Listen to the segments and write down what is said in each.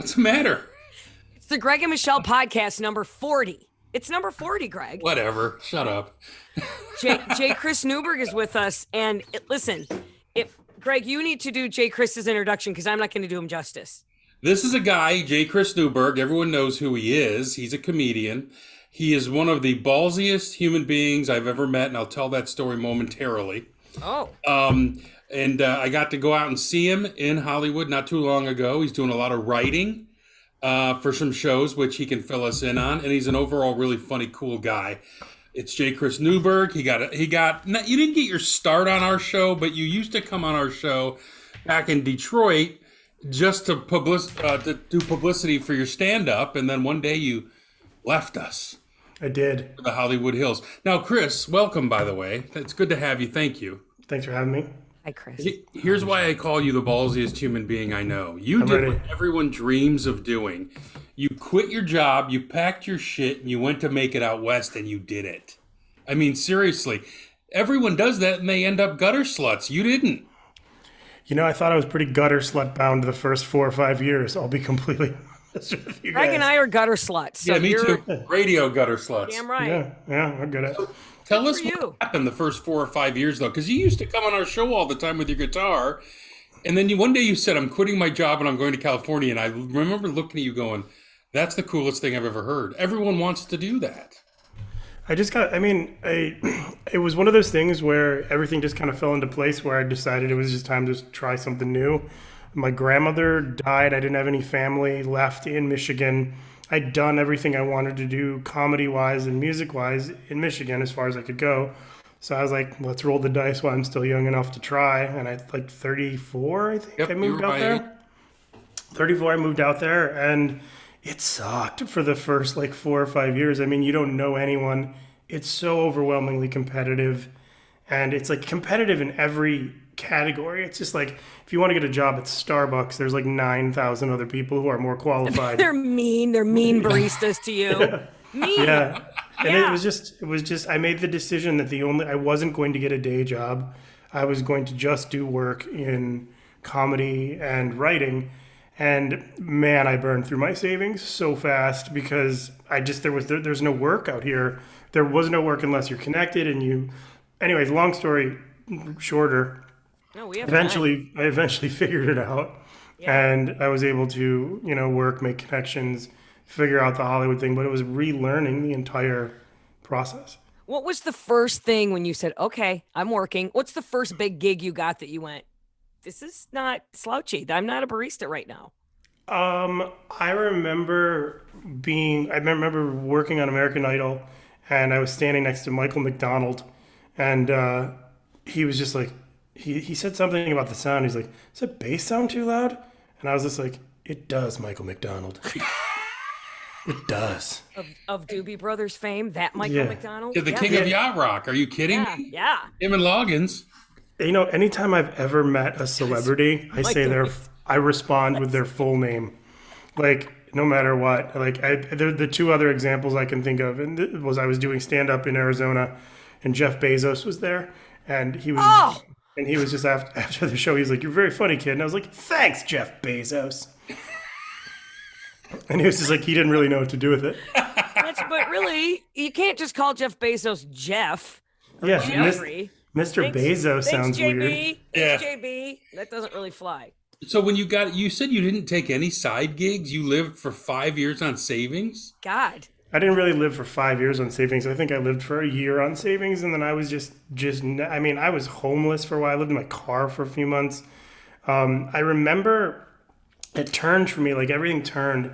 What's the matter? It's the Gregg and Michelle podcast number 40. It's number 40, Greg. Whatever. Shut up. J. Chris Newberg is with us. And listen, if Greg, you need to do J. Chris's introduction because I'm not going to do him justice. This is a guy, J. Chris Newberg. Everyone knows who he is. He's a comedian. He is one of the ballsiest human beings I've ever met, and I'll tell that story momentarily. Oh. I got to go out and see him in Hollywood not too long ago. He's doing a lot of writing for some shows, which he can fill us in on. And he's an overall really funny, cool guy. It's J. Chris Newberg. You didn't get your start on our show, but you used to come on our show back in Detroit just to do publicity for your stand-up. And then one day you left us. I did. The Hollywood Hills. Now, Chris, welcome, by the way. It's good to have you. Thank you. Thanks for having me. Hi, Chris. Here's why I call you the ballsiest human being I know. You did what everyone dreams of doing. You quit your job, you packed your shit, and you went to make it out west, and you did it. I mean, seriously. Everyone does that, and they end up gutter sluts. You didn't. You know, I thought I was pretty gutter slut bound the first 4 or 5 years. I'll be completely honest with you guys. Greg and I are gutter sluts. So yeah, me too. Radio gutter sluts. Damn right. Yeah, we're good at it. Tell us what happened the first 4 or 5 years, though, because you used to come on our show all the time with your guitar, and then one day you said, I'm quitting my job and I'm going to California, and I remember looking at you going, that's the coolest thing I've ever heard. Everyone wants to do that. It was one of those things where everything just kind of fell into place where I decided it was just time to try something new. My grandmother died. I didn't have any family left in Michigan. I'd done everything I wanted to do comedy-wise and music-wise in Michigan as far as I could go. So I was like, let's roll the dice while I'm still young enough to try. And I like 34, I think I moved out there. 34, I moved out there, and it sucked for the first 4 or 5 years. I mean, you don't know anyone. It's so overwhelmingly competitive, and it's competitive in every category. It's just if you want to get a job at Starbucks, there's 9,000 other people who are more qualified. They're mean baristas to you. Mean. Yeah. And it was just I made the decision that I wasn't going to get a day job. I was going to just do work in comedy and writing. And man, I burned through my savings so fast because there's no work out here. There was no work unless you're connected anyways, long story shorter. No, we have I eventually figured it out, and I was able to, work, make connections, figure out the Hollywood thing, but it was relearning the entire process. What was the first thing when you said, okay, I'm working? What's the first big gig you got that you went, this is not slouchy. I'm not a barista right now. I remember working on American Idol, and I was standing next to Michael McDonald, and he was just he said something about the sound. He's like, does that bass sound too loud? And I was just like, it does, Michael McDonald. It does. Of Doobie Brothers fame, that Michael McDonald? Yeah, the king of yacht rock. Are you kidding me? Yeah. Him and Loggins. Anytime I've ever met a celebrity, I respond with their full name. No matter what. The two other examples I can think of was I was doing stand-up in Arizona, and Jeff Bezos was there, and he was... And he was just after the show, he was like, you're very funny, kid. And I was like, thanks, Jeff Bezos. And he was just he didn't really know what to do with it. But really, you can't just call Jeff Bezos Jeff. Yeah, Jeffrey. Mr. Bezos sounds JB. weird. Thanks, JB. That doesn't really fly. So when you said you didn't take any side gigs, you lived for 5 years on savings? God. I didn't really live for 5 years on savings. I think I lived for a year on savings, and then I was I was homeless for a while. I lived in my car for a few months. I remember it turned for me, everything turned,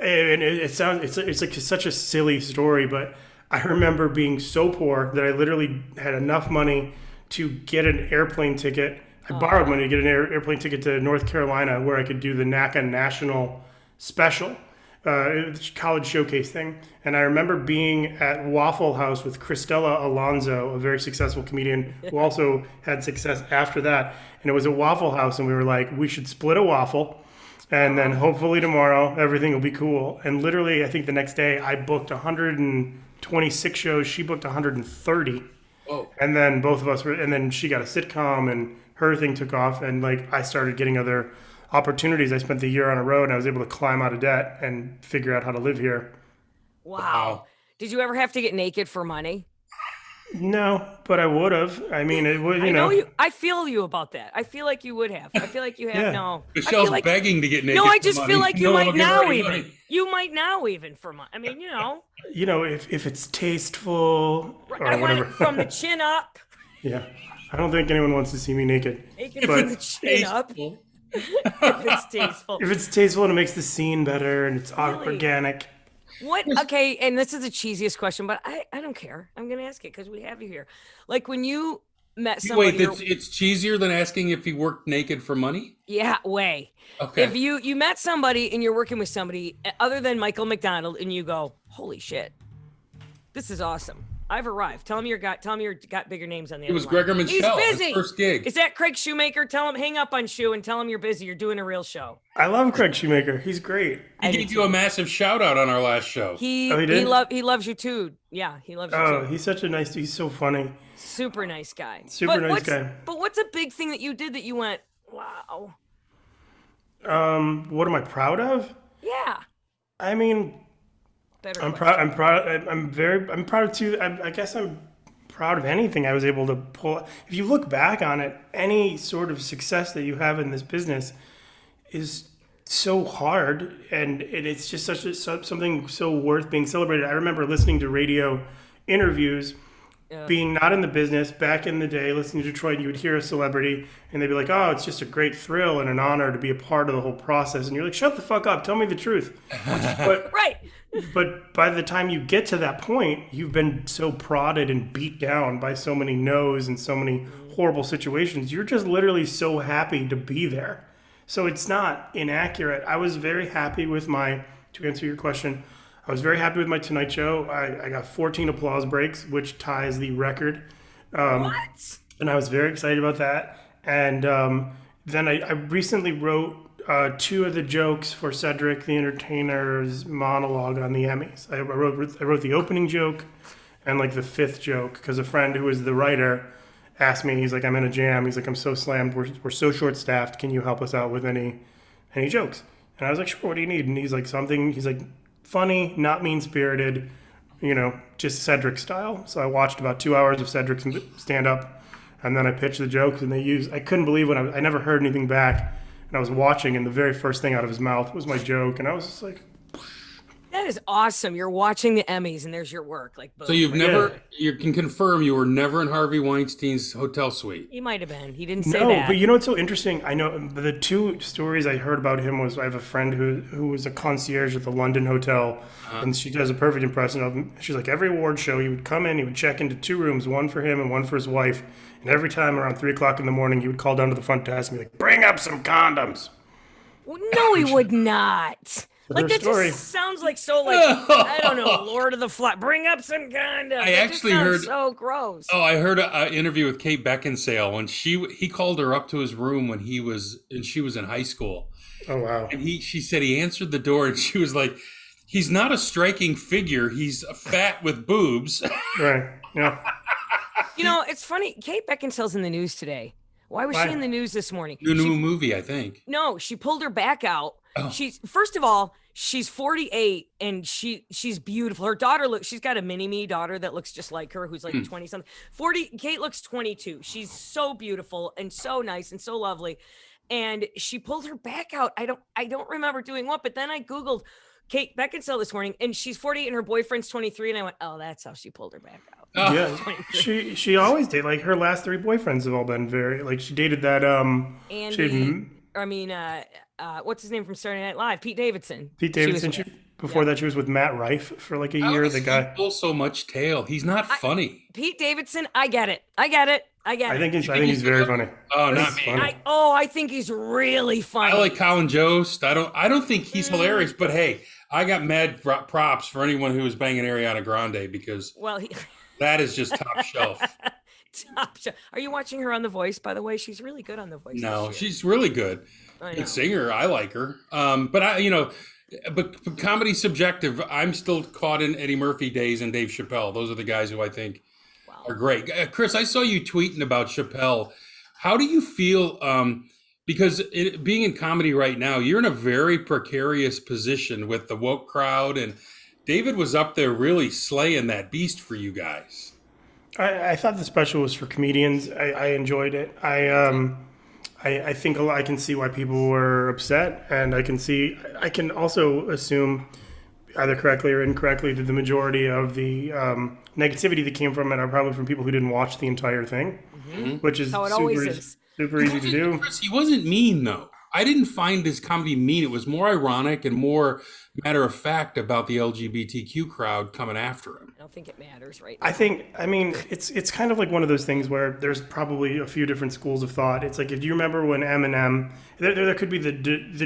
and it's such a silly story, but I remember being so poor that I literally had enough money to get an airplane ticket. I borrowed money to get an airplane ticket to North Carolina where I could do the NACA National Special. College showcase thing. And I remember being at Waffle House with Cristela Alonzo, a very successful comedian who also had success after that. And it was a Waffle House, and we were like, we should split a waffle, and then hopefully tomorrow everything will be cool. And literally, I think the next day I booked 126 shows. She booked 130. Oh. And then both of us and then she got a sitcom, and her thing took off, and I started getting other opportunities. I spent the year on a road and I was able to climb out of debt and figure out how to live here. Wow. Wow. Did you ever have to get naked for money? No, but I would have. I mean, it would, I know you. I feel you about that. I feel like you would have. I feel like you have. Yeah. No, I Michelle's feel like begging to get naked. no. I for just money. feel like you No one might will give her now any even. money. You might now even for money. I mean, you know, If it's tasteful or I want it whatever. from the chin up. Yeah. I don't think anyone wants to see me naked. Naked If from the it's chin up. tasteful. If it's tasteful. If it's tasteful and it makes the scene better and it's Really? organic. What? Okay, and this is the cheesiest question, but I don't care. I'm gonna ask it because we have you here. Like when you met somebody. Wait, it's cheesier than asking if he worked naked for money? Yeah, way. Okay. If you met somebody and you're working with somebody other than Michael McDonald and you go, holy shit, this is awesome. I've arrived. Tell him you got bigger names on the It other was line. Gregg He's Michelle, his busy. first gig. Is that Craig Shoemaker? Tell him hang up on Shoe and tell him you're busy. You're doing a real show. I love Craig Shoemaker. He's great. He gave you a massive shout out on our last show. He did? he loves you too. Yeah, he loves you Oh, too. he's such a nice, he's so funny. Super nice guy. Super nice guy. But what's a big thing that you did that you went, wow? What am I proud of? Yeah. I mean, Better I'm question. proud. I'm proud of too. I guess I'm proud of anything I was able to pull. If you look back on it, any sort of success that you have in this business is so hard, and it's just something so worth being celebrated. I remember listening to radio interviews, being not in the business back in the day, listening to Detroit, and you would hear a celebrity, and they'd be like, "Oh, it's just a great thrill and an honor to be a part of the whole process," and you're like, "Shut the fuck up! Tell me the truth." But Right. But by the time you get to that point, you've been so prodded and beat down by so many no's and so many horrible situations. You're just literally so happy to be there. So it's not inaccurate. I was very happy with to answer your question, I was very happy with my Tonight Show. I got 14 applause breaks, which ties the record. What? And I was very excited about that. And then I recently wrote two of the jokes for Cedric the Entertainer's monologue on the Emmys. I wrote the opening joke and like the fifth joke because a friend who was the writer asked me. He's like, "I'm in a jam." He's like, "I'm so slammed. We're so short staffed. Can you help us out with any jokes?" And I was like, "Sure. What do you need?" And he's like, "Something." He's like, "Funny, not mean spirited, just Cedric style." So I watched about 2 hours of Cedric's stand up, and then I pitched the jokes, and I couldn't believe when I never heard anything back. And I was watching, and the very first thing out of his mouth was my joke, and I was just like, That is awesome. You're watching the Emmys and there's your work. Like, boom. So you can confirm you were never in Harvey Weinstein's hotel suite. He might have been. He didn't say no, that. but you know what's so interesting? I know the two stories I heard about him was I have a friend who was a concierge at the London Hotel, and she does a perfect impression of him. She's like, every award show, he would come in, he would check into two rooms, one for him and one for his wife, and every time around 3 o'clock in the morning, he would call down to the front desk and be like, "Bring up some condoms." No, he would not. Like, that story. just sounds like so, like, I don't know, Lord of the Fly. Bring up some condoms. I That actually just sounds heard- so gross. Oh, I heard an interview with Kate Beckinsale when he called her up to his room when she was in high school, Oh, wow. and she said he answered the door and she was like, "He's not a striking figure. He's fat with boobs." Right. Yeah. You know, it's funny. Kate Beckinsale's in the news today. Why was Why? she in the news this morning? New movie, I think. No, she pulled her back out. Oh. She's first of all, she's 48 and she's beautiful. Her daughter she's got a mini-me daughter that looks just like her, who's like 20 something. Kate looks 22. She's so beautiful and so nice and so lovely. And she pulled her back out. I don't remember doing what, but then I Googled Kate Beckinsale this morning and she's 48 and her boyfriend's 23. And I went, oh, that's how she pulled her back out. Oh. Yeah. She always dated, like, her last 3 boyfriends have all been very, like, she dated that, Andy, what's his name from Saturday Night Live? Pete Davidson. Pete Davidson. She was Before that, she was with Matt Rife for like a How year. does The he guy. pull so much tail? He's not funny. Pete Davidson, I get it. I think he's very funny. Oh, not He's me. funny. I think he's really funny. I like Colin Jost. I don't think he's hilarious, but hey, I got mad props for anyone who was banging Ariana Grande because Well, that is just top shelf. top shelf. Are you watching her on The Voice, by the way? She's really good on The Voice. No, this year. she's really good. I know. Good singer. I like her. But comedy's subjective. I'm still caught in Eddie Murphy days and Dave Chappelle. Those are the guys who I think are great. Chris, I saw you tweeting about Chappelle. How do you feel because being in comedy right now, you're in a very precarious position with the woke crowd, and David was up there really slaying that beast for you guys. I thought the special was for comedians. I enjoyed it. I think I can see why people were upset, and I can also assume, either correctly or incorrectly, that the majority of the negativity that came from it are probably from people who didn't watch the entire thing, which is How it always is. super easy to do. Chris, he wasn't mean though. I didn't find his comedy mean. It was more ironic and more matter of fact about the LGBTQ crowd coming after him. I don't think it matters right now. I mean, it's kind of like one of those things where there's probably a few different schools of thought. It's like, if you remember when Eminem, there could be the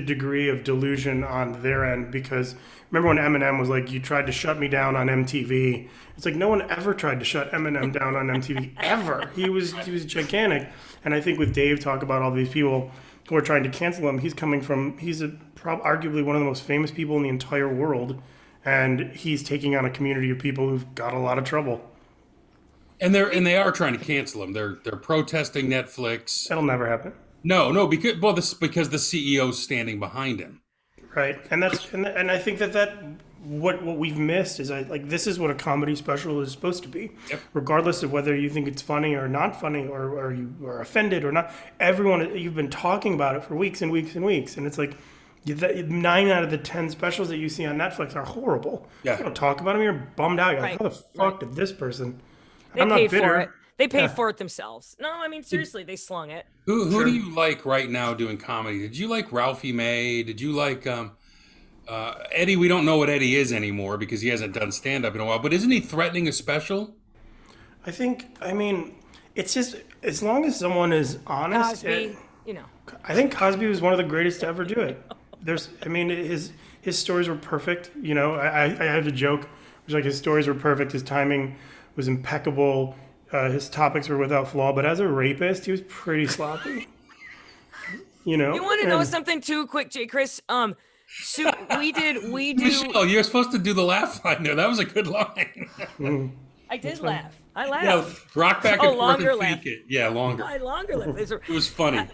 degree of delusion on their end, because remember when Eminem was like, you tried to shut me down on MTV. It's like, no one ever tried to shut Eminem down on MTV ever. He was gigantic. And I think with Dave talk about all these people who are trying to cancel him, he's arguably one of the most famous people in the entire world. And he's taking on a community of people who've got a lot of trouble. And they are trying to cancel him. They're protesting Netflix. That'll never happen. No, because the CEO's standing behind him. Right. And I think that what we've missed is, this is what a comedy special is supposed to be. Yep. Regardless of whether you think it's funny or not funny, or you are offended or not. You've been talking about it for weeks and weeks and weeks, and it's like, 9 out of the 10 specials that you see on Netflix are horrible. Yeah. You don't talk about them, you're bummed out. You're like, Right. how the fuck did this person? They I'm not paid bitter. for it. They paid for it themselves. No, I mean, seriously, they slung it. Who do you like right now doing comedy? Did you like Ralphie May? Did you like Eddie? We don't know what Eddie is anymore because he hasn't done stand-up in a while. But isn't he threatening a special? I mean, it's just, as long as someone is honest. Cosby, I think Cosby was one of the greatest to ever do it. His stories were perfect. I have a joke, which like, his stories were perfect. His timing was impeccable. His topics were without flaw. But as a rapist, he was pretty sloppy. You want to know something too quick, J. Chris? So we do. Michelle, you're supposed to do the laugh line there. That was a good line. I did laugh. I laughed. Yeah, rock back and forth longer and laugh. fake it. Yeah, longer. I longer laugh. It was funny.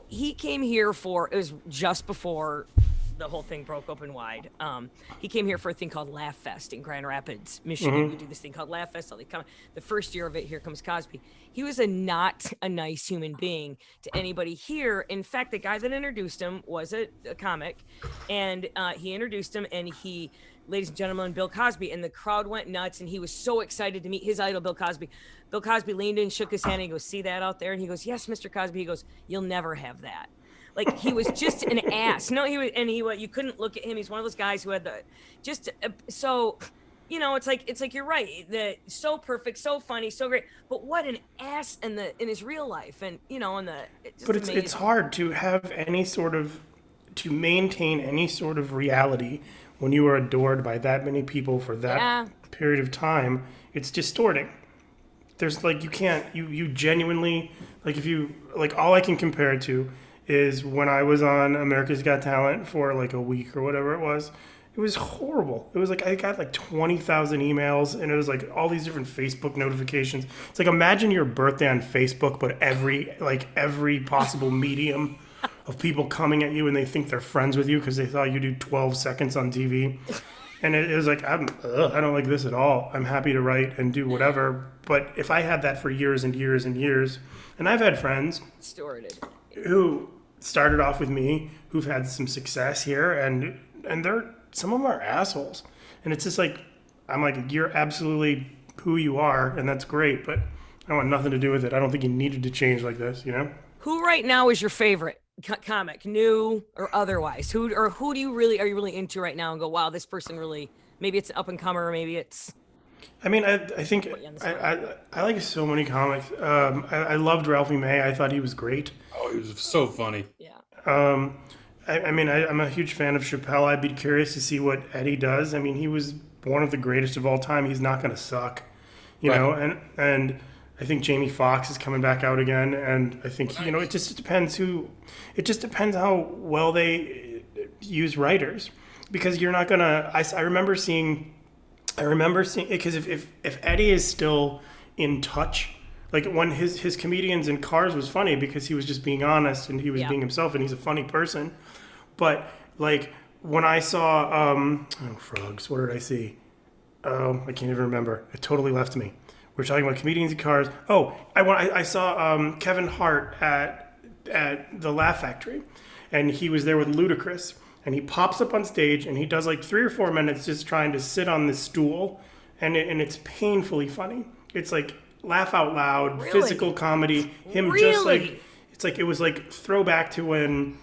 He came here it was just before the whole thing broke open wide. He came here for a thing called Laugh Fest in Grand Rapids, Michigan. We do this thing called Laugh Fest. The first year of it, here comes Cosby. He was not a nice human being to anybody here. In fact, the guy that introduced him was a comic, and he introduced him, and ladies and gentlemen, Bill Cosby, and the crowd went nuts, and he was so excited to meet his idol, Bill Cosby. Bill Cosby leaned in, shook his hand, and he goes, "See that out there?" And he goes, "Yes, Mr. Cosby." He goes, "You'll never have that." Like, he was just an ass. No, you couldn't look at him. He's one of those guys who had it's like you're right. So perfect, so funny, so great. But what an ass in his real life, and But it's hard to have to maintain any sort of reality when you are adored by that many people for that period of time. It's distorting. There's you genuinely, all I can compare it to is when I was on America's Got Talent for like a week or whatever it was. It was horrible. It was like I got 20,000 emails, and it was like all these different Facebook notifications. It's like, imagine your birthday on Facebook, but every possible medium of people coming at you, and they think they're friends with you because they thought you do 12 seconds on TV. And it was like, I don't like this at all. I'm happy to write and do whatever. But if I had that for years and years and years, and I've had friends who started off with me who've had some success here, and some of them are assholes. And it's just like, I'm like, you're absolutely who you are, and that's great, but I want nothing to do with it. I don't think you needed to change like this, Who right now is your favorite comic, new or otherwise? Who are you really into right now and go, wow, this person really, maybe it's an up and comer, or maybe it's... I mean, I think I like so many comics. I loved Ralphie May. I thought he was great. Oh, he was so funny. Yeah. I'm a huge fan of Chappelle. I'd be curious to see what Eddie does. I mean, he was one of the greatest of all time. He's not going to suck, you know. And I think Jamie Foxx is coming back out again. And I think it just depends how well they use writers, because you're not gonna. I remember seeing because if Eddie is still in touch like when his comedians in Cars was funny because he was just being honest and he was Yeah. being himself and he's a funny person. But like when I saw oh frogs, what did I see? Oh, I can't even remember. It totally left me. We're talking about comedians in Cars. Oh, I saw Kevin Hart at the Laugh Factory, and he was there with Ludacris, and he pops up on stage and he does like 3 or 4 minutes just trying to sit on this stool, and it's painfully funny. It's like laugh out loud, Really? physical comedy. Him just Really? like it's like it was like throwback to when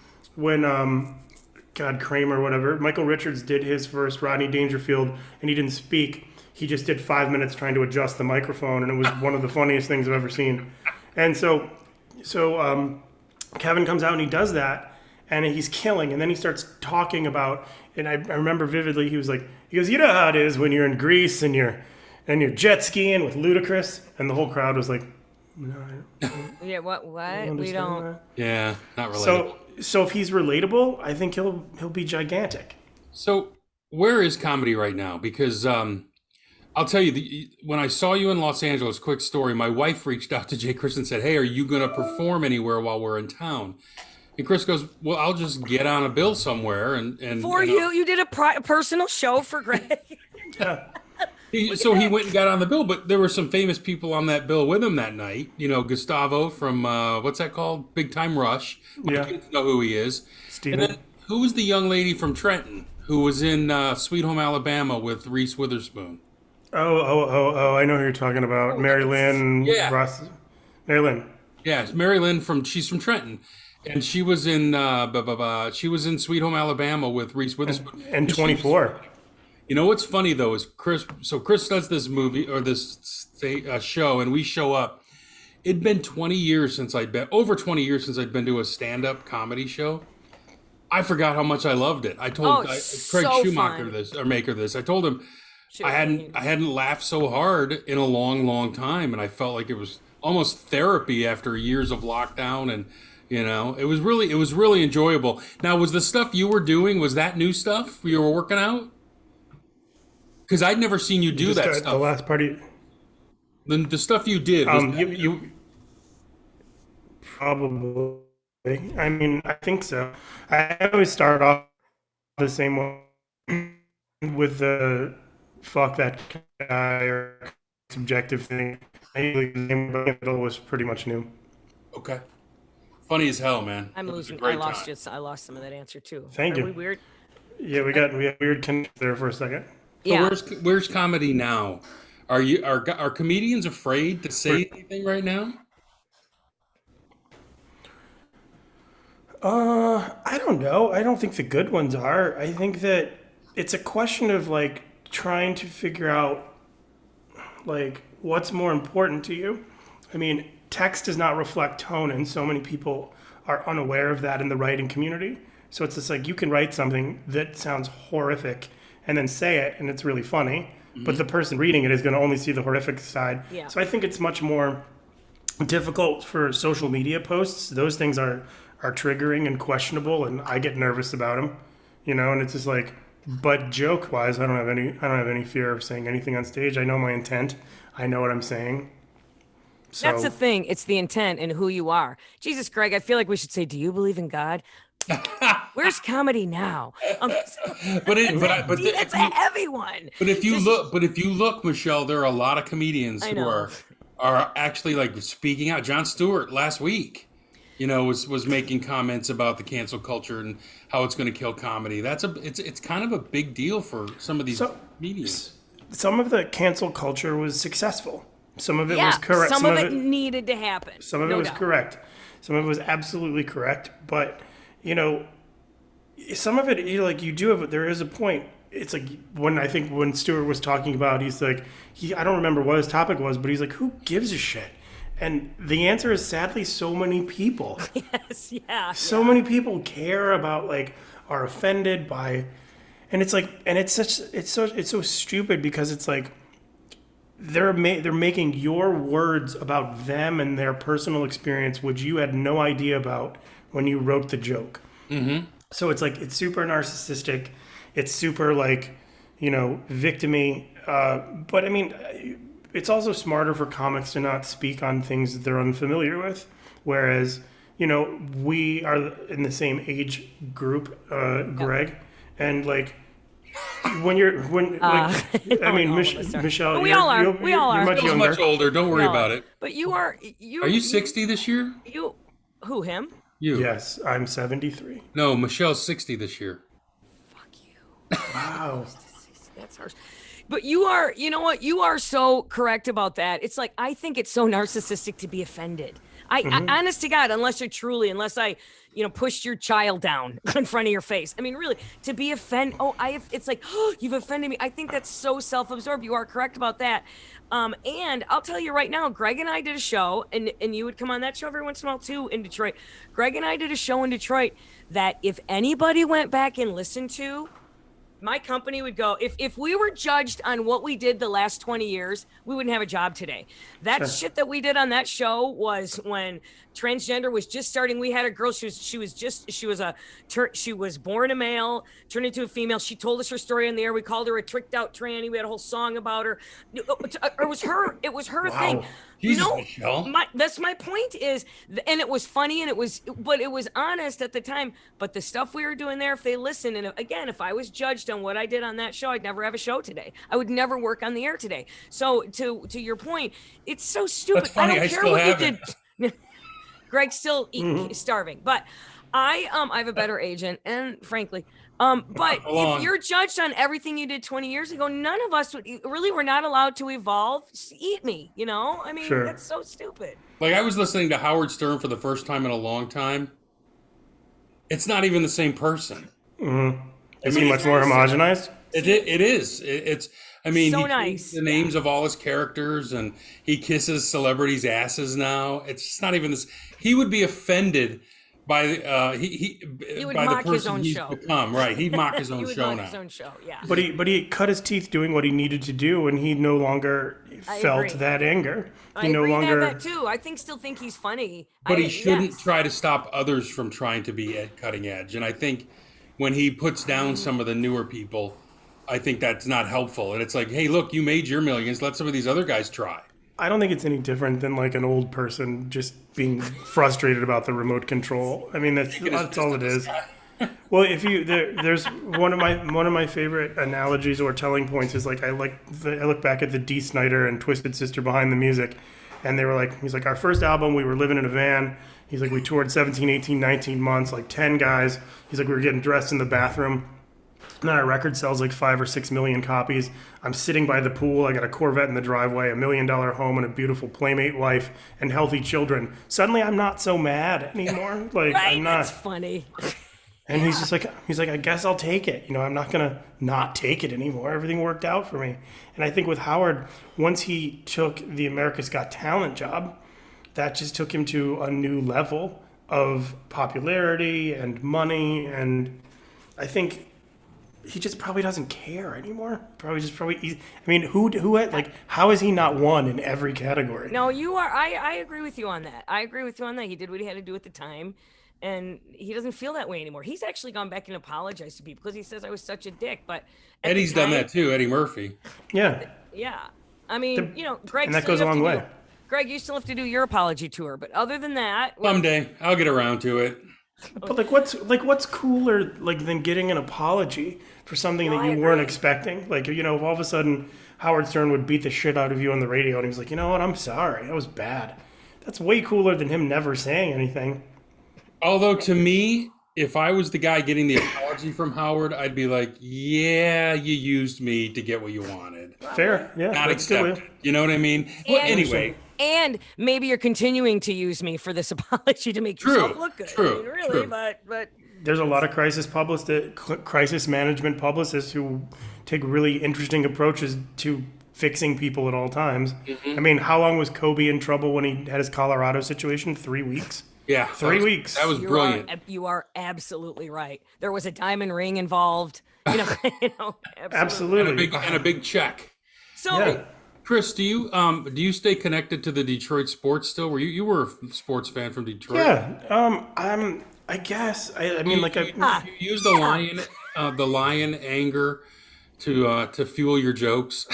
God, Kramer, whatever. Michael Richards did his first Rodney Dangerfield, and he didn't speak. He just did 5 minutes trying to adjust the microphone, and it was one of the funniest things I've ever seen. And so Kevin comes out and he does that, and he's killing. And then he starts talking about, and I remember vividly, he goes, you know how it is when you're in Greece and you're jet skiing with Ludacris, and the whole crowd was like, no, Yeah. What? I don't We understand don't. that. Yeah, not really. So if he's relatable, I think he'll be gigantic. So where is comedy right now? Because I'll tell you, when I saw you in Los Angeles, quick story, my wife reached out to Jay Chris and said, hey, are you going to perform anywhere while we're in town? And Chris goes, well, I'll just get on a bill somewhere. And For you did a personal show for Greg. Yeah. So he went and got on the bill, but there were some famous people on that bill with him that night. You know, Gustavo from, what's that called? Big Time Rush. My Yeah. kids know who he is. Steven. And then who was the young lady from Trenton who was in Sweet Home Alabama with Reese Witherspoon? Oh, I know who you're talking about. Mary Lynn. Yeah. Ross. Mary Lynn. Yeah, it's Mary Lynn she's from Trenton. And she was in she was in Sweet Home Alabama with Reese Witherspoon. And 24. You know what's funny though is Chris does this movie or this show, and we show up. It'd been 20 years since I'd been to a stand-up comedy show. I forgot how much I loved it. I told Craig so Schumacher fun. Maker this. I told him I hadn't laughed so hard in a long time, and I felt like it was almost therapy after years of lockdown, and you know, it was really enjoyable. Now, was the stuff you were doing, was that new stuff you were working out? Because I'd never seen you do that stuff. The last party. The stuff you did. Was You probably. I mean, I think so. I always start off the same way with the fuck that guy or subjective thing. I usually the name of it was pretty much new. okay. Funny as hell, man. I'm It was a losing. I great lost time. I lost some of that answer too. Thank Are you. we weird? Yeah, we had weird connection there for a second. So Yeah. where's comedy now? Are comedians afraid to say anything right now? I don't know. I don't think the good ones are. I think that it's a question of like trying to figure out like what's more important to you. I mean, text does not reflect tone, and so many people are unaware of that in the writing community. So it's just like you can write something that sounds horrific and then say it, and it's really funny. But the person reading it is going to only see the horrific side. Yeah. So I think it's much more difficult for social media posts. Those things are triggering and questionable, and I get nervous about them, you know. And it's just like, but joke wise, I don't have any fear of saying anything on stage. I know my intent. I know what I'm saying. So That's the thing. It's the intent and who you are. Jesus, Greg, I feel like we should say, do you believe in God? Where's comedy now? But It's a heavy one. if you look, Michelle, there are a lot of comedians I who know. are actually like speaking out. Jon Stewart last week, you know, was making comments about the cancel culture and how it's going to kill comedy. It's kind of a big deal for some of these comedians. some of the cancel culture was successful. Some of it Yeah, was correct. some of it needed to happen. Some of it no was doubt. correct. Some of it was absolutely correct. But, you know, some of it, you do have, there is a point. It's like when Stewart was talking about, he's like, I don't remember what his topic was, but he's like, who gives a shit? And the answer is sadly so many people. Yes, yeah. So many people care about, like, are offended by, and it's like, and it's so stupid because it's like, they're making your words about them and their personal experience, which you had no idea about when you wrote the joke. Mm-hmm. So it's like, it's super narcissistic. It's super like, you know, victim-y. But I mean, it's also smarter for comics to not speak on things that they're unfamiliar with. Whereas, you know, we are in the same age group, Greg, and like I mean, Michelle, but we all are. We all you're are. much He's younger. much older. Don't worry about it. But you are Are you 60 this year? you who him? You. Yes, I'm 73. No, Michelle's 60 this year. Fuck you. Wow. That's harsh. But you are, you know what? You are so correct about that. It's like, I think it's so narcissistic to be offended. I honest to God, unless I, pushed your child down in front of your face. I mean, really, to be offended. It's like, oh, you've offended me. I think that's so self-absorbed. You are correct about that. And I'll tell you right now, Greg and I did a show, and you would come on that show every once in a while too in Detroit. Greg and I did a show in Detroit that if anybody went back and listened to, my company would go, if we were judged on what we did the last 20 years, we wouldn't have a job today. That shit that we did on that show was when transgender was just starting. We had a girl, she was born a male, turned into a female. She told us her story on the air. We called her a tricked out tranny. We had a whole song about her. It was her Wow. thing. Jesus, Michelle. That's my point is, and it was funny but it was honest at the time. But the stuff we were doing there, if they listen, and again, if I was judged on what I did on that show, I'd never have a show today. I would never work on the air today. So to your point, it's so stupid. That's funny. I don't care still what have you did. Greg's still starving, but I have a better agent, and frankly, but if you're judged on everything you did 20 years ago, none of us were not allowed to evolve. Just eat me, I mean, that's so stupid. Like, I was listening to Howard Stern for the first time in a long time. It's not even the same person. Is he much more homogenized? It is. It's. I mean, So he nice. changed the names of all his characters, and he kisses celebrities' asses now. It's just not even this. He would be offended by He would by mock the his person own he's show. become. Right? He'd mock his He own would show mock now. his own show, yeah. But he cut his teeth doing what he needed to do, and he no longer felt agree. that anger. I He no agree longer. that too. I still think he's funny. But he shouldn't yes. try to stop others from trying to be at cutting edge. And I think when he puts down some of the newer people, I think that's not helpful. And it's like, hey, look, you made your millions. Let some of these other guys try. I don't think it's any different than like an old person just being frustrated about the remote control. I mean, that's all it is. Well, there's one of my favorite analogies or telling points is like I look back at the Dee Snider and Twisted Sister Behind the Music, and they were like, he's like, our first album, we were living in a van. He's like, we toured 17, 18, 19 months, like 10 guys. He's like, we were getting dressed in the bathroom. And then our record sells like 5 or 6 million copies. I'm sitting by the pool. I got a Corvette in the driveway, $1 million home, and a beautiful playmate wife and healthy children. Suddenly, I'm not so mad anymore. Like Right? I'm not. That's funny. And he's like, I guess I'll take it. I'm not gonna not take it anymore. Everything worked out for me. And I think with Howard, once he took the America's Got Talent job, that just took him to a new level of popularity and money. And I think he just probably doesn't care anymore. I mean, who had, like, how has he not won in every category? No, you are. I agree with you on that. He did what he had to do at the time, and he doesn't feel that way anymore. He's actually gone back and apologized to people because he says I was such a dick. But at Eddie's the time, done that too, Eddie Murphy. Yeah. Yeah, I mean, Greg, and that still goes a have to long do- way. Greg, you still have to do your apology tour, but other than that, Someday, I'll get around to it. But what's cooler than getting an apology for something that I you weren't agree. expecting? Like, if all of a sudden Howard Stern would beat the shit out of you on the radio and he was like, you know what, I'm sorry, that was bad. That's way cooler than him never saying anything. Although to me, if I was the guy getting the apology from Howard, I'd be like, yeah, you used me to get what you wanted. Fair, yeah. Not that's good. accepted. You know what I mean? Well, anyway. and maybe you're continuing to use me for this apology to make yourself look good. True, I mean, really, true. but There's a lot of crisis management publicists who take really interesting approaches to fixing people at all times. I mean, how long was Kobe in trouble when he had his Colorado situation? 3 weeks? Yeah. 3 weeks. That was brilliant. You are absolutely right. There was a diamond ring involved. Absolutely. Absolutely. And a big check. So, Yeah. Chris, do you stay connected to the Detroit sports still? You were a sports fan from Detroit? Yeah. I guess. I mean, you use the lion anger to fuel your jokes.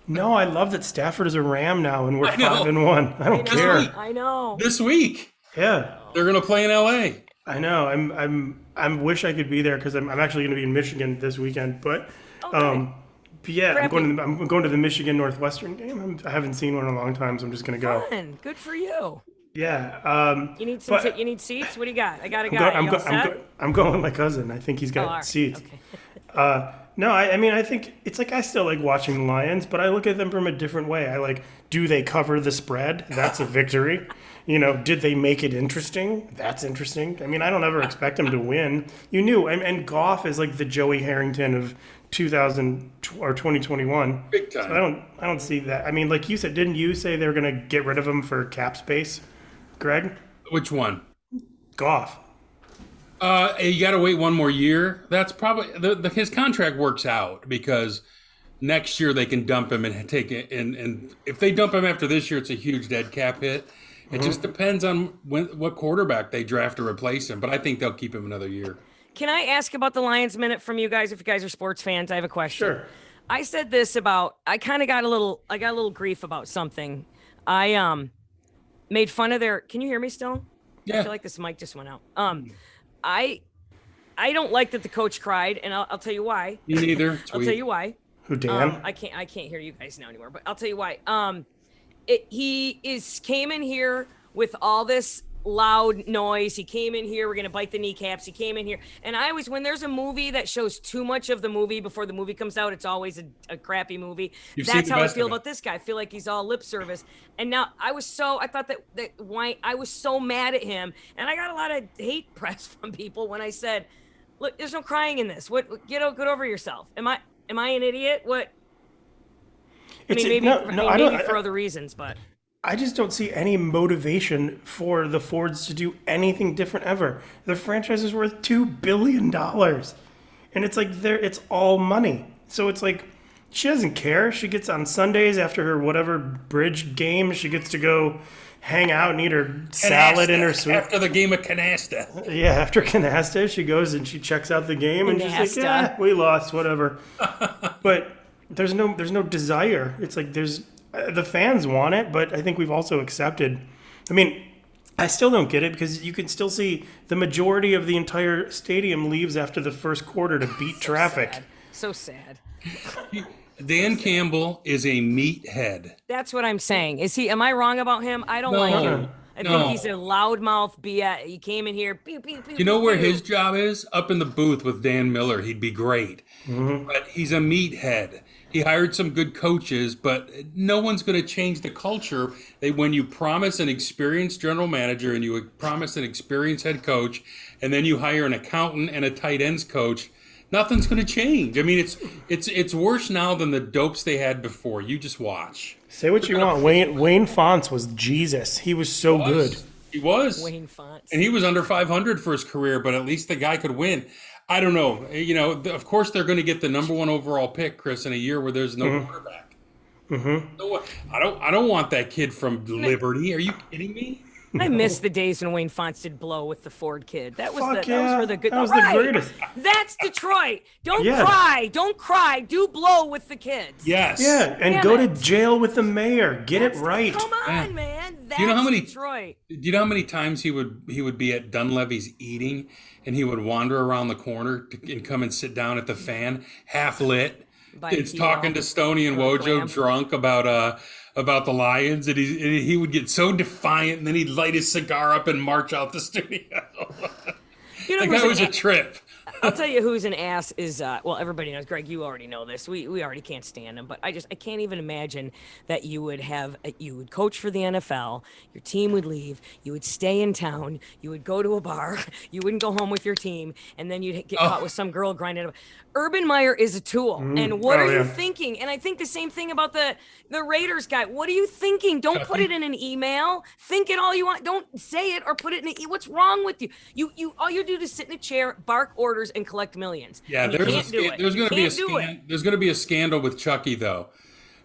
No, I love that Stafford is a Ram now, and we're I know. 5-1. I don't I know, care. I know. This week Yeah, they're going to play in L.A. I know. I wish I could be there because I'm actually going to be in Michigan this weekend. But, Okay. but yeah, Crappy. I'm going to the Michigan Northwestern game. I haven't seen one in a long time, so I'm just going to go. Fun. Good for you. Yeah. You need some. But you need seats. What do you got? I got a I'm, guy. I'm, You go, all I'm, set? go, I'm going with my cousin. I think he's Oh, all got right. seats. Okay. No, I mean, I think it's like I still like watching the Lions, but I look at them from a different way. I like, do they cover the spread? That's a victory. Did they make it interesting? That's interesting. I mean, I don't ever expect them to win. You knew, and Goff is like the Joey Harrington of 2000 or 2021. Big time. So I don't see that. I mean, like you said, didn't you say they were going to get rid of him for cap space, Greg? Which one? Goff. You got to wait one more year. That's probably his contract works out because next year they can dump him and take it. And if they dump him after this year, it's a huge dead cap hit. It just depends on what quarterback they draft to replace him. But I think they'll keep him another year. Can I ask about the Lions minute from you guys? If you guys are sports fans, I have a question. Sure. I said this about. I got a little grief about something. I made fun of their. Can you hear me still? Yeah. I feel like this mic just went out. I don't like that the coach cried, and I'll tell you why. Me neither. I'll tell you why. Who, Dan? I can't hear you guys now anymore, but I'll tell you why. He came in here with all this loud noise. He came in here, we're gonna bite the kneecaps. He came in here, and I always, when there's a movie that shows too much of the movie before the movie comes out, it's always a crappy movie. You've seen That's the how I best feel of it. about this guy. I feel like he's all lip service. And now I thought that why I was so mad at him, and I got a lot of hate press from people when I said, "Look, there's no crying in this. Get over yourself." Am I an idiot? What? I mean, maybe for other reasons, but I just don't see any motivation for the Fords to do anything different ever. The franchise is worth $2 billion. And it's like it's all money. So it's like she doesn't care. She gets on Sundays after her whatever bridge game, she gets to go hang out and eat her salad in her suite. After the game of canasta. Yeah, after canasta, she goes and she checks out the game and she's like, yeah, we lost, whatever. But there's no desire. It's like the fans want it, but I think we've also accepted. I mean, I still don't get it because you can still see the majority of the entire stadium leaves after the first quarter to beat traffic. so sad. Dan Campbell is a meathead. That's what I'm saying. Am I wrong about him? I don't like him. I think he's a loudmouth BS. He came in here. Pew, pew, pew, You know where pew. his job is? Up in the booth with Dan Miller. He'd be great. But he's a meathead. He hired some good coaches, but no one's going to change the culture. When you promise an experienced general manager and you promise an experienced head coach, and then you hire an accountant and a tight ends coach, nothing's going to change. I mean, it's worse now than the dopes they had before. You just watch. Say what you want. Wayne Fonts was Jesus. He was so good. He was. Wayne Fonts. And he was under 500 for his career, but at least the guy could win. I don't know. Of course they're going to get the number one overall pick, Chris, in a year where there's no quarterback. No, I don't want that kid from Liberty. Are you kidding me? I miss the days when Wayne Fonts did blow with the Ford kid. That was Fuck those were the good. That was Right. the greatest. That's Detroit. Don't Yeah. cry. Don't cry. Do blow with the kids. Yes. Yeah, and Damn go it. to jail with the mayor. Get it right. Come on, Yeah. man. That's Do you know how many? Detroit. Do you know how many times he would be at Dunleavy's eating, and he would wander around the corner and come and sit down at the fan, half lit. By It's Kilo. talking to Stoney and Or Wojo Graham. drunk about the Lions, and he would get so defiant, and then he'd light his cigar up and march out the studio. You know Like who's that was an a trip. I'll tell you who's an ass is everybody knows. Greg, you already know this. We already can't stand him, but I can't even imagine that you would coach for the NFL, your team would leave, you would stay in town, you would go to a bar, you wouldn't go home with your team, and then you'd get caught with some girl grinding up. Urban Meyer is a tool. And what are you thinking? And I think the same thing about the Raiders guy. What are you thinking? Don't put it in an email. Think it all you want. Don't say it or put it in what's wrong with you? You all you do is sit in a chair, bark orders, and collect millions. Yeah, And you can't do it. there's going to be there's going to be a scandal with Chucky though.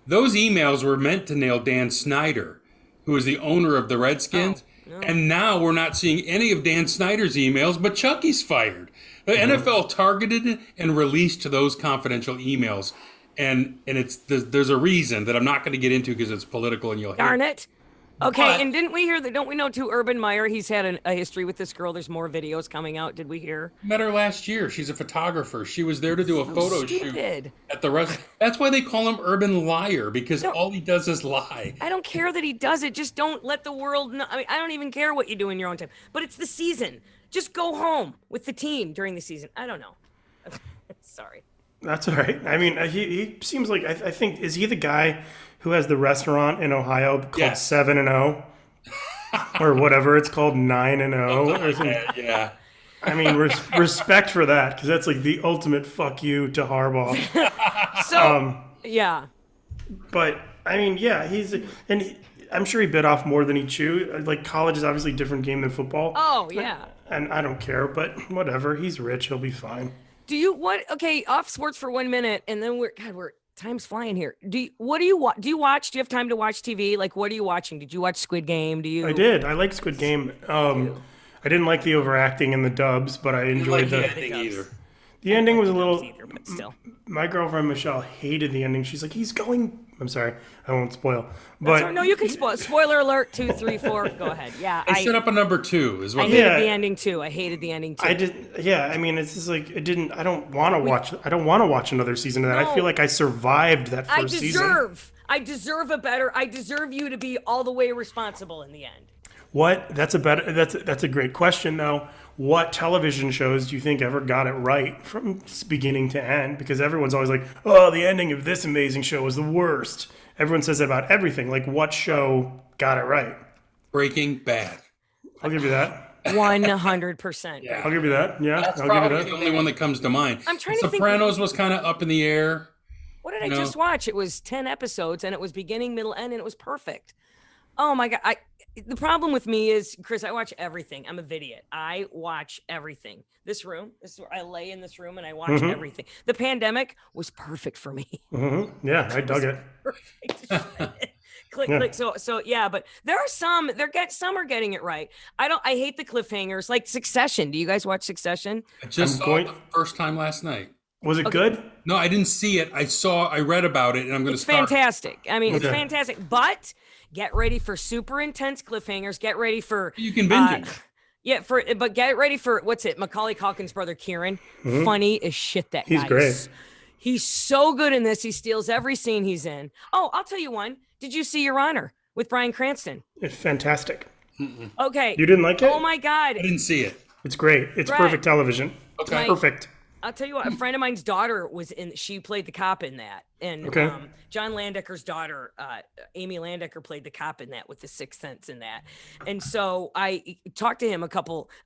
Those emails were meant to nail Dan Snyder, who is the owner of the Redskins, and now we're not seeing any of Dan Snyder's emails, but Chucky's fired. The NFL targeted and released those confidential emails, and there's a reason that I'm not going to get into because it's political and you'll hear. Darn it. Okay, But- and didn't we hear that? Don't we know too? Urban Meyer, he's had a history with this girl. There's more videos coming out. Did we hear? Met her last year. She's a photographer. She was there to do a photo shoot Stupid. at the rest. That's why they call him Urban Liar, because all he does is lie. I don't care that he does it. Just don't let the world know. I mean, I don't even care what you do in your own time. But it's the season. Just go home with the team during the season. I don't know. Sorry. That's all right. I mean, he seems like I think is he the guy who has the restaurant in Ohio called Yes. 7-0 or whatever it's called 9-0 or something. Yeah. I mean, respect for that because that's like the ultimate fuck you to Harbaugh. So, yeah. But I mean, yeah, I'm sure he bit off more than he chewed. Like college is obviously a different game than football. Oh, yeah. And I don't care, but whatever. He's rich. He'll be fine. Okay, off sports for 1 minute, and then we're time's flying here. Do you watch? Do you have time to watch TV? Like, what are you watching? Did you watch Squid Game? I did. I like Squid Game. I didn't like the overacting in the dubs, but I enjoyed the the ending either. The ending was a little. Either, but still. My girlfriend Michelle hated the ending. She's like, he's going. I'm sorry, I won't spoil. But No, you can spoil. Spoiler alert, 2, 3, 4. Go ahead. Yeah, I set up a number 2 is I what. hated the ending too. I hated the ending too. I did. Yeah, I mean, it's just like it didn't. I don't want to watch. I don't want to watch another season of that. I No. feel like I survived that first season. I deserve a better. I deserve you to be all the way responsible in the end. What? That's a great question though. What television shows do you think ever got it right from beginning to end? Because everyone's always like, "Oh, the ending of this amazing show was the worst." Everyone says that about everything. Like, what show got it right? Breaking Bad. I'll give you that. 100%. I'll give you that. Yeah, That's I'll probably give you the that. only one that comes to mind. I'm trying to think- Sopranos was kind of up in the air. What did I just watch? It was 10 episodes, and it was beginning, middle, end, and it was perfect. Oh my god! The problem with me is, Chris, I watch everything. I'm a vidiot. I watch everything. This room, I lay in this room and I watch everything. The pandemic was perfect for me. Yeah, I dug it. Perfect. Click. So yeah, but there are some. Some are getting it right. I hate the cliffhangers, like Succession. Do you guys watch Succession? I just saw it the first time last night. Was it good? No, I didn't see it. I read about it, and I'm going to start. It's fantastic. I mean, it's fantastic. But get ready for super intense cliffhangers. Get ready for You can binge it. Yeah, but get ready for what's it? Macaulay Culkin's brother Kieran. Funny as shit. That He's guy. great. He's so good in this. He steals every scene he's in. Oh, I'll tell you one. Did you see Your Honor with Bryan Cranston? It's fantastic. Okay. You didn't like it? Oh my God. I didn't see it. It's great. It's Right. perfect television. Okay. Perfect. I'll tell you what, a friend of mine's daughter she played the cop in that. And Okay. John Landecker's daughter, Amy Landecker, played the cop in that with the Sixth Sense in that. And so I talked to him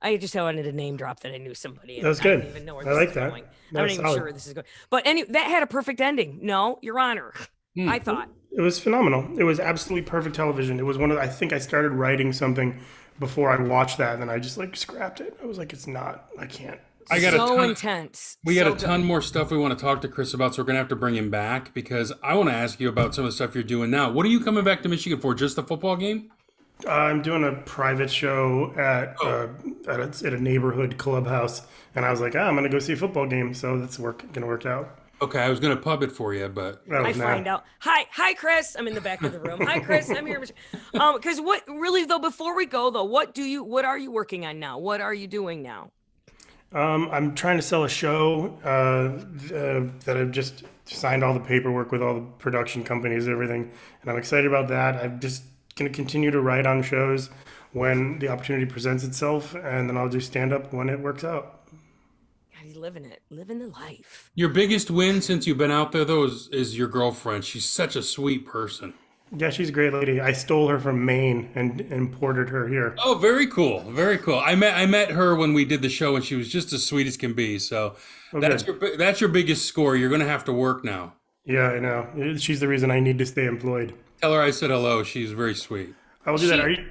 I just wanted a name drop that I knew somebody. And That was I good. don't even know where I this like is that. going. That I'm was not even solid. sure where this is going. But that had a perfect ending. No, Your Honor. I thought. It was phenomenal. It was absolutely perfect television. It was I think I started writing something before I watched that, and then I just like scrapped it. I was like, it's not, I can't. I got So a ton. intense. We got So a ton more stuff we want to talk to Chris about, so we're gonna have to bring him back because I want to ask you about some of the stuff you're doing now. What are you coming back to Michigan for? Just the football game? I'm doing a private show at a neighborhood clubhouse, and I was like, I'm gonna go see a football game, so that's gonna work out. Okay, I was gonna pub it for you, but I find out. Hi, Chris. I'm in the back of the room. Hi, Chris. I'm here. Because what really though? Before we go though, what are you working on now? What are you doing now? I'm trying to sell a show that I've just signed all the paperwork with all the production companies, everything, and I'm excited about that. I'm just gonna continue to write on shows when the opportunity presents itself, and then I'll do stand up when it works out. God, he's living the life. your biggest win since you've been out there though is your girlfriend. She's such a sweet person. Yeah, she's a great lady. I stole her from Maine and imported her here. Oh, very cool, very cool. I met her when we did the show, and she was just as sweet as can be. So that's your biggest score. You're gonna have to work now. Yeah, I know. She's the reason I need to stay employed. Tell her I said hello. She's very sweet. I will do that. Are you?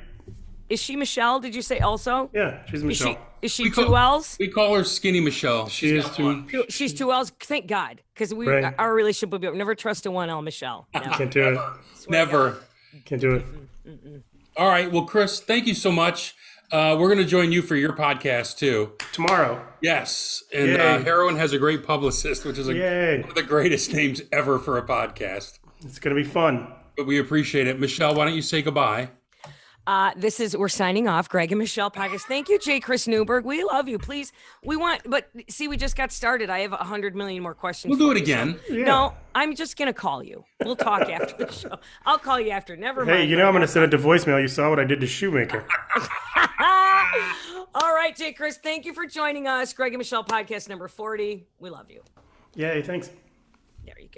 Is she Michelle? Did you say also? Yeah, she's Michelle. Is she two L's? We call her Skinny Michelle. She is too. She's two L's. Thank God, because Right. our relationship would be. Never trust a 1L Michelle. No. Can't do it. Never. Can't do it. All right. Well, Chris, thank you so much. We're going to join you for your podcast too. Tomorrow. Yes, and Yay. Heroin has a great publicist, which is Yay. one of the greatest names ever for a podcast. It's going to be fun. But we appreciate it. Michelle, why don't you say goodbye? We're signing off. Greg and Michelle podcast. Thank you, J. Chris Newberg. We love you. Please, we just got started. I have 100 million more questions. We'll do for it you, again. so- No, I'm just gonna call you. We'll talk after the show. I'll call you after. Never mind. Hey, you know I'm going to send it to voicemail. You saw what I did to Shoemaker. All right, J. Chris. Thank you for joining us. Greg and Michelle podcast number 40. We love you. Yay, thanks. There you go.